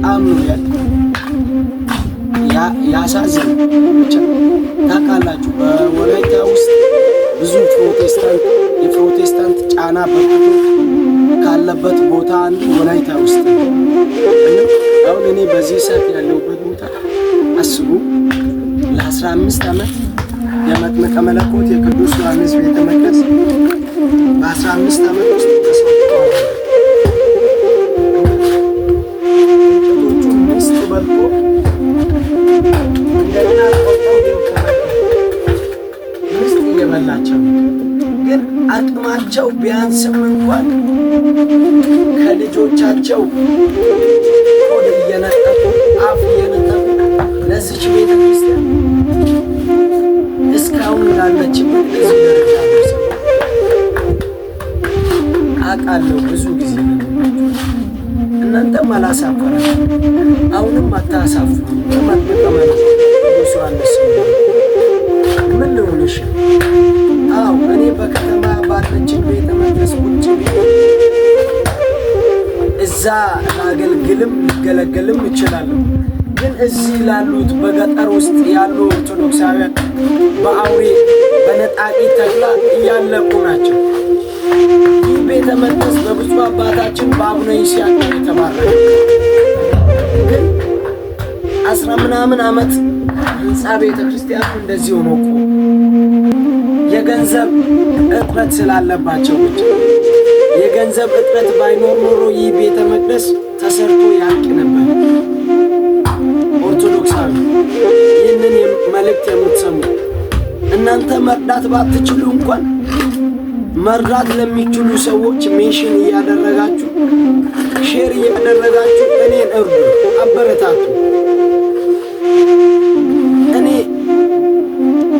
በጣም ነው ያሳዝን። ብቻ ታውቃላችሁ በወላይታ ውስጥ ብዙ የፕሮቴስታንት ጫና በቁጡ ካለበት ቦታ አንዱ ወላይታ ውስጥ ነው። አሁን እኔ በዚህ ሰዓት ያለሁበት ቦታ አስቡ ለ15 ዓመት የመጥምቀ መለኮት የቅዱስ ዮሐንስ ቤተ መቅደስ በ15 ዓመት ውስጥ ተሰጥቷል። እንጨቶቹን ምስጥ በልቶ እንደገና ቆጠው ምስጥ እየበላቸው ግን አቅማቸው ቢያንስም እንኳን ከልጆቻቸው ሆድ እየነጠቁ አፍ እየነጠቁ ለዚች ቤተ ክርስቲያን እስካሁን ላለችበት እዚህ ደረጃ ደርሰው አውቃለሁ። ብዙ ጊዜ እናንተም አላሳፈራችሁ፣ አሁንም አታሳፍሩ። መጥምቀ መለኮት ቅዱስ ዮሐንስ ምን ልሆንሽ? አዎ እኔ በከተማ ባለችን ቤተ መቅደስ ቁጭ ብዬ እዛ ላገልግልም ልገለገልም እችላለሁ። ግን እዚህ ላሉት በገጠር ውስጥ ያሉ ኦርቶዶክሳውያን በአውሬ በነጣቂ ተኩላ እያለቁ ናቸው። ይህ ቤተ መቅደስ በብፁዕ አባታችን በአቡነ ይስሐቅ ነው የተባረከ። ግን 10 ምናምን ዓመት ህንፃ ቤተ ክርስቲያኑ እንደዚህ ሆኖ እኮ የገንዘብ እጥረት ስላለባቸው ብቻ። የገንዘብ እጥረት ባይኖር ኖሮ ይህ ቤተ መቅደስ ተሰርቶ ያልቅ ነበር። ኦርቶዶክሳዊ ይህንን መልእክት የምትሰሙ እናንተ መርዳት ባትችሉ እንኳን መርዳት ለሚችሉ ሰዎች ሜንሽን እያደረጋችሁ ሼር እያደረጋችሁ እኔን እርዱ፣ አበረታቱ። እኔ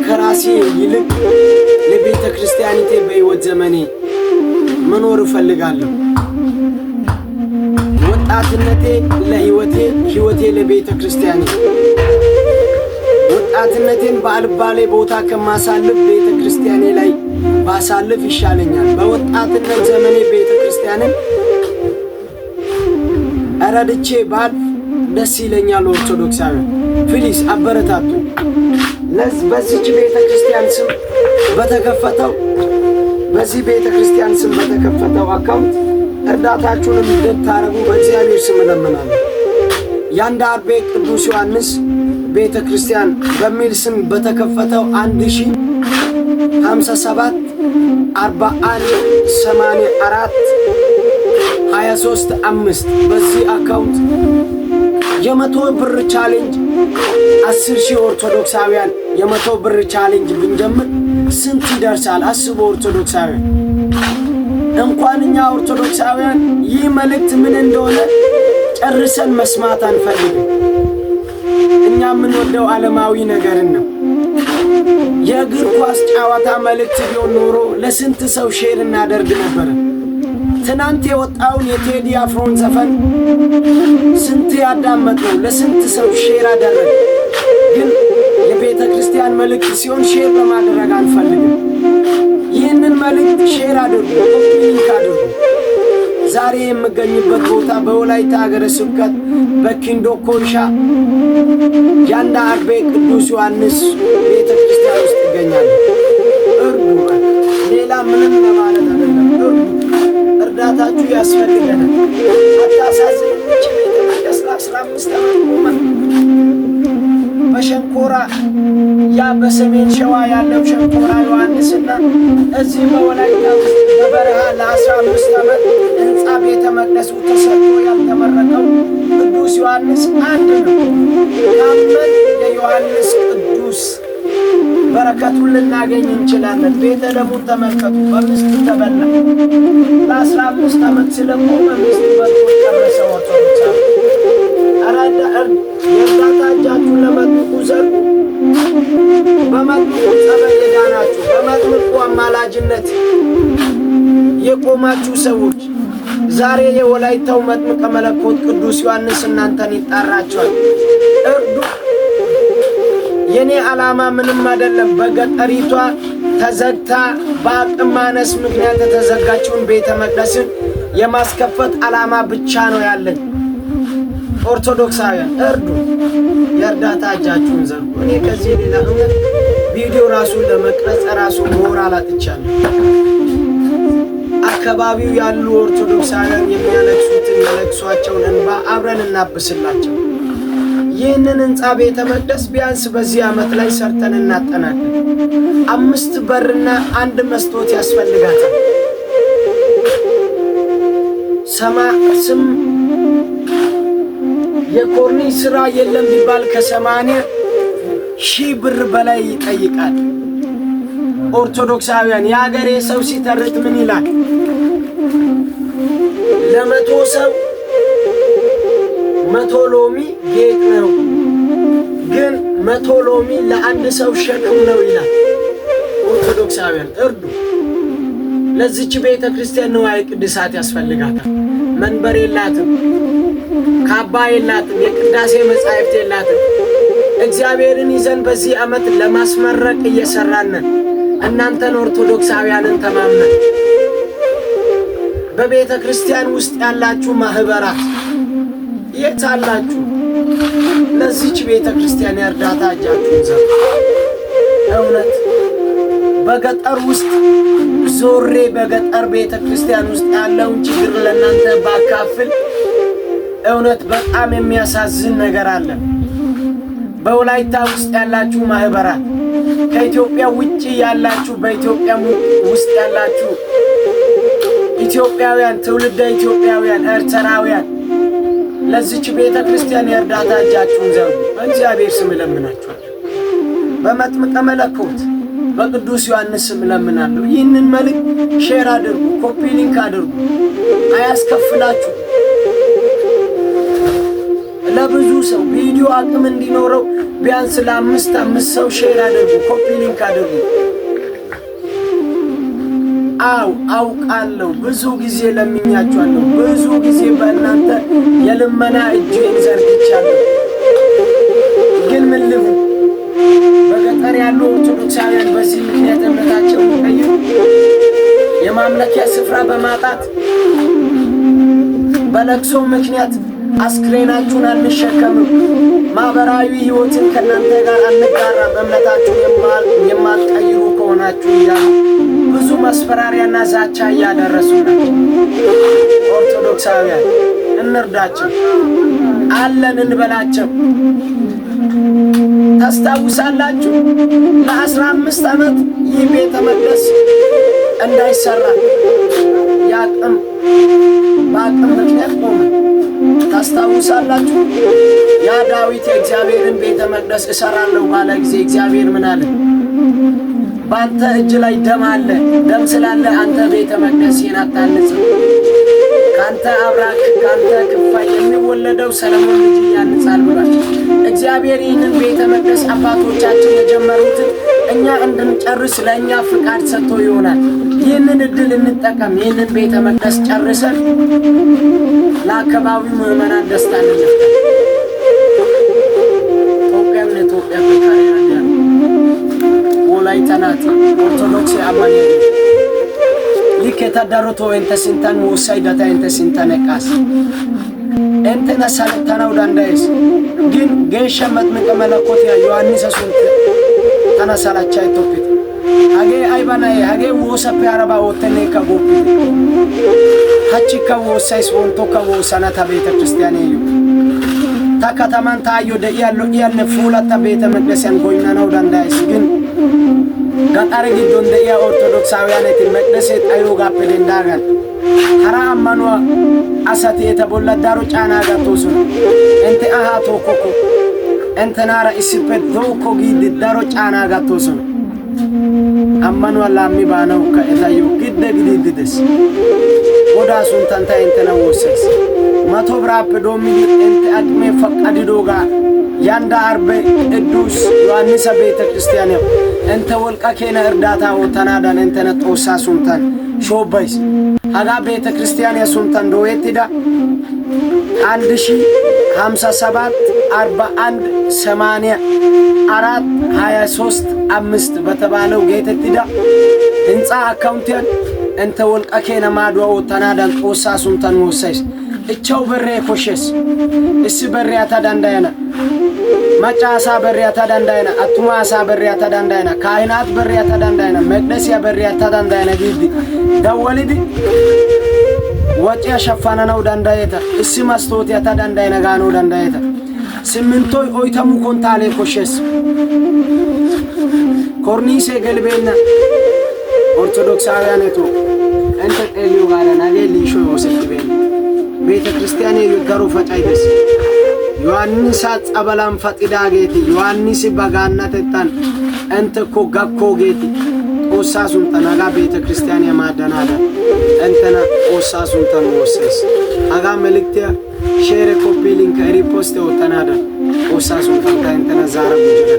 ከራሴ ይልቅ ለቤተ ክርስቲያኒቴ በሕይወት ዘመኔ መኖር እፈልጋለሁ። ወጣትነቴ ለሕይወቴ፣ ሕይወቴ ለቤተ ክርስቲያኔ። ወጣትነቴን በአልባሌ ቦታ ከማሳልፍ ቤተ ክርስቲያኔ ላይ ባሳልፍ ይሻለኛል። በወጣትነት ዘመኔ ቤተ ክርስቲያንን እረድቼ ባልፍ ደስ ይለኛል። ኦርቶዶክሳዊ ፕሊስ አበረታቱ። በዚች ቤተ ክርስቲያን ስም በተከፈተው በዚህ ቤተ ክርስቲያን ስም በተከፈተው አካውንት እርዳታችሁንም እንድታረጉ በእግዚአብሔር ስም እለምናለሁ። የአንድ አርቤ ቅዱስ ዮሐንስ ቤተ ክርስቲያን በሚል ስም በተከፈተው 1057 41 84 23 5 በዚህ አካውንት የ100 ብር ቻሌንጅ 10,000 ኦርቶዶክሳውያን የ100 ብር ቻሌንጅ ብንጀምር ስንት ይደርሳል? አስቡ ኦርቶዶክሳውያን። እንኳን እኛ ኦርቶዶክሳውያን ይህ መልእክት ምን እንደሆነ ጨርሰን መስማት አንፈልግም። እኛ የምንወደው ዓለማዊ ነገርን ነው። የእግር ኳስ ጨዋታ መልእክት ቢሆን ኖሮ ለስንት ሰው ሼር እናደርግ ነበር። ትናንት የወጣውን የቴዲ አፍሮን ዘፈን ስንት ያዳመጥነው ለስንት ሰው ሼር አደረግ። ግን የቤተ ክርስቲያን መልእክት ሲሆን ሼር ለማድረግ አንፈልግም። ይህንን መልእክት ሼር አድርጉ፣ ኮፒ ሊንክ አድርጉ። ዛሬ የምገኝበት ቦታ በወላይታ ሀገረ ስብከት በኪንዶ ኮንሻ የአንድ አርቤ ቅዱስ ዮሐንስ ቤተ ክርስቲያን ውስጥ ይገኛል። እርዱ። ሌላ ምንም ለማለት አይደለም። እርዱ። እርዳታችሁ ያስፈልገናል። አታሳዝን። ቤተ መቅደስ 15 ዓመት ቆመን በሸንኮራ ያ በሰሜን ሸዋ ያለው ሸንኮራ ዮሐንስና እዚህ በወላይታ ውስጥ በበረሃ ለ15 ዓመት ህንፃ ቤተ መቅደሱ ተሰርቶ ያልተመረቀው ቅዱስ ዮሐንስ አንድ ነው። ካመን የዮሐንስ ቅዱስ በረከቱን ልናገኝ እንችላለን። ቤተ ደሙን ተመልከቱ። በምስት ተበላ። ለ15 ዓመት ስለቆመ ምስት በልቶ ጨረሰ። ኦርቶዶክስ የእርዳታ እጃችሁን ለመጥምቁ ዘርጉ። በመጥምቁ ጸበል የዳናችሁ፣ በመጥምቁ አማላጅነት የቆማችሁ ሰዎች ዛሬ የወላይታው መጥምቀ መለኮት ቅዱስ ዮሐንስ እናንተን ይጣራችኋል። እርዱ። የኔ ዓላማ ምንም አይደለም። በገጠሪቷ ተዘግታ በአቅም ማነስ ምክንያት የተዘጋችውን ቤተ መቅደስን የማስከፈት ዓላማ ብቻ ነው ያለኝ። ኦርቶዶክሳውያን እርዱ፣ የእርዳታ እጃችሁን ዘርጉ። እኔ ከዚህ ሌላ እምነት ቪዲዮ ራሱን ለመቅረጽ ራሱ ሞራል አጥቻለሁ። አካባቢው ያሉ ኦርቶዶክሳውያን የሚያለቅሱትን የለቅሷቸውን እንባ አብረን እናብስላቸው። ይህንን ሕንፃ ቤተ መቅደስ ቢያንስ በዚህ ዓመት ላይ ሰርተን እናጠናለን። 5 በርና 1 መስኮት ያስፈልጋታል። የኮርኒስ ስራ የለም ቢባል ከ80,000 ብር በላይ ይጠይቃል። ኦርቶዶክሳውያን የሀገሬ ሰው ሲተርት ምን ይላል? ለ100 ሰው 100 ሎሚ ጌጥ ነው፣ ግን 100 ሎሚ ለአንድ ሰው ሸክም ነው ይላል። ኦርቶዶክሳውያን እርዱ። ለዚች ቤተ ክርስቲያን ንዋየ ቅድሳት ያስፈልጋታል። መንበር የላትም፣ ካባ የላትም፣ የቅዳሴ መጻሕፍት የላትም። እግዚአብሔርን ይዘን በዚህ ዓመት ለማስመረቅ እየሰራን እናንተን ኦርቶዶክሳውያንን ተማምነን በቤተ ክርስቲያን ውስጥ ያላችሁ ማህበራት የት አላችሁ? ለዚች ቤተ ክርስቲያን የእርዳታ እጃችሁን ዘርጉ። እውነት በገጠር ውስጥ ዞሬ በገጠር ቤተ ክርስቲያን ውስጥ ያለውን ችግር ለእናንተ ባካፍል እውነት በጣም የሚያሳዝን ነገር አለ። በወላይታ ውስጥ ያላችሁ ማህበራት፣ ከኢትዮጵያ ውጪ ያላችሁ፣ በኢትዮጵያ ውስጥ ያላችሁ ኢትዮጵያውያን፣ ትውልደ ኢትዮጵያውያን፣ ኤርትራውያን ለዚች ቤተ ክርስቲያን የእርዳታ እጃችሁን ዘርጉ። በእግዚአብሔር ስም እለምናችኋለሁ። በመጥምቀ መለኮት በቅዱስ ዮሐንስ ስም እለምናለሁ። ይህንን መልእክት ሼር አድርጉ፣ ኮፒ ሊንክ አድርጉ። አያስከፍላችሁ። ለብዙ ሰው ቪዲዮ አቅም እንዲኖረው ቢያንስ ለ5 ሰው ሼር አድርጉ፣ ኮፒ ሊንክ አድርጉ። አውቃለሁ ብዙ ጊዜ ለምኛችኋለሁ። ብዙ ጊዜ በእናንተ የልመና እጄን ዘርግቻለሁ። ግን ምን ልሁን? በገጠር ያሉ ኦርቶዶክሳውያን በዚህ ምክንያት እምነታቸውን ቀይሩ። የማምለኪያ ስፍራ በማጣት በለቅሶ ምክንያት አስክሬናችሁን አንሸከምም፣ ማህበራዊ ህይወትን ከእናንተ ጋር አንጋራም፣ እምነታችሁን የማትቀይሩ ከሆናችሁ እያሉ ብዙ ማስፈራሪያና ዛቻ እያደረሱ ናቸው። ኦርቶዶክሳውያን እንርዳቸው፣ አለን እንበላቸው። ታስታውሳላችሁ ለ15 ዓመት ይህ ቤተ መቅደስ እንዳይሰራ በአቅም ምክንያት ቆመ። ታስታውሳላችሁ? ያ ዳዊት የእግዚአብሔርን ቤተ መቅደስ እሰራለሁ ባለ ጊዜ እግዚአብሔር ምን አለ? በአንተ እጅ ላይ ደም አለ፣ ደም ስላለ አንተ ቤተ መቅደሴን አታንጽም። ከአንተ አብራክ ከአንተ ክፋይ የሚወለደው ሰለሞን ልጅ ያንጻል ብሏል። እግዚአብሔር ይህንን ቤተ መቅደስ አባቶቻችን የጀመሩትን እኛ እንድንጨርስ ለእኛ ፍቃድ ሰጥቶ ይሆናል። ይህንን እድል እንጠቀም። ይህንን ቤተ መቅደስ ጨርሰን ለአካባቢው ምዕመናን ደስታ እንፍጠር። ኢትዮጵያ በካሪያ ወላይታ ናት። ኦርቶዶክስ አማኝ ሊከታዳሮቶ እንተ ሲንታን ወሳይ ዳታ እንተ ሲንታን ቃስ እንተና ሳለታናው ዳንዳይስ ግን ጌሻ መጥምቀ መለኮት ዮሐንስ ሱንት ተነሳላቻ ኢትዮጵያ አገ አይባናይ አገ ወሰፈ አረባ ወተኔ ከጎፕ ሀቺ ከወሳይስ ወንቶ ከወሰናታ ቤተ ክርስቲያን እዩ ታከታማን ታዮ ደያሎ ያለ ፉላታ ቤተ መቅደስን ጎይናናው ዳንዳይስ ግን ገጠር ጊዶን ደያ ኦርቶዶክሳውያን መቅደስ ጣዩ ጋፕ ደንዳጋል ሀራ አማኑ አሳቴ የተቦላ ዳሩ ጫና ጋቶሱ እንተ አሃ ቶኮኮ እንተናራ ኢስፔት ዶኮ ጊድ ዳሩ ጫና ጋቶሱ አማኑ አላሚ ባነው ከእታዩ ግደ ግድድስ ወዳሱን ታንታ እንተና ወሰስ መቶ ብራፕ ዶሚ እንተ አቅሜ ፈቃድ ዶጋ ያንዳ አርበ ቅዱስ ዮሐንስ ቤተ ክርስቲያን እንተ ወልቃ ከነ እርዳታ ወተናዳን እንተ ነጦሳ ሱንታን ሾባይስ ሀጋ ቤተ ክርስቲያን ያሱንታን ዶየትዳ 1057 41 84 23 5 በተባለው ጌተትዳ ህንፃ አካውንቲያን እንተ ወልቃ ከነ ማድዋ ወተናዳን ጦሳ ሱንታን ወሰስ እቸው በሬ ኮሸስ እስ በሬያ ታዳንዳይና ማጫሳ በሬያ ታዳንዳይና አቱማሳ በሬያ ታዳንዳይና ካህናት በሬያ ታዳንዳይና መቅደስያ በሬያ ታዳንዳይና ጊዲ ዳወልዲ ወጪያ ሸፋና ነው ዳንዳይታ እስ ማስቶቲያ ታዳንዳይና ጋኖ ዳንዳይታ ስምንቶይ ኦይተሙ ኮንታሌ ኮሸስ ኮርኒሴ ገልቤና ኦርቶዶክሳውያነቱ እንተ ጤሊዮ ጋር ናጌ ሊሾ ወሰክቤን ቤተ ክርስቲያን የገሩ ፈጫይደስ ዮሐንስ ጸበላም ፈጥዳጌቲ ዮሐንስ በጋናተታን እንተ ኮጋኮ ጌቲ ኦሳሱን ተናጋ ቤተ ክርስቲያን የማደናዳ እንተና ኦሳሱን ተንወሰስ አጋ መልክቲያ ሼር ኮፒ ሊንክ ሪፖስት ወተናዳ ኦሳሱን ተንታ እንተና ዛራ ጉጅና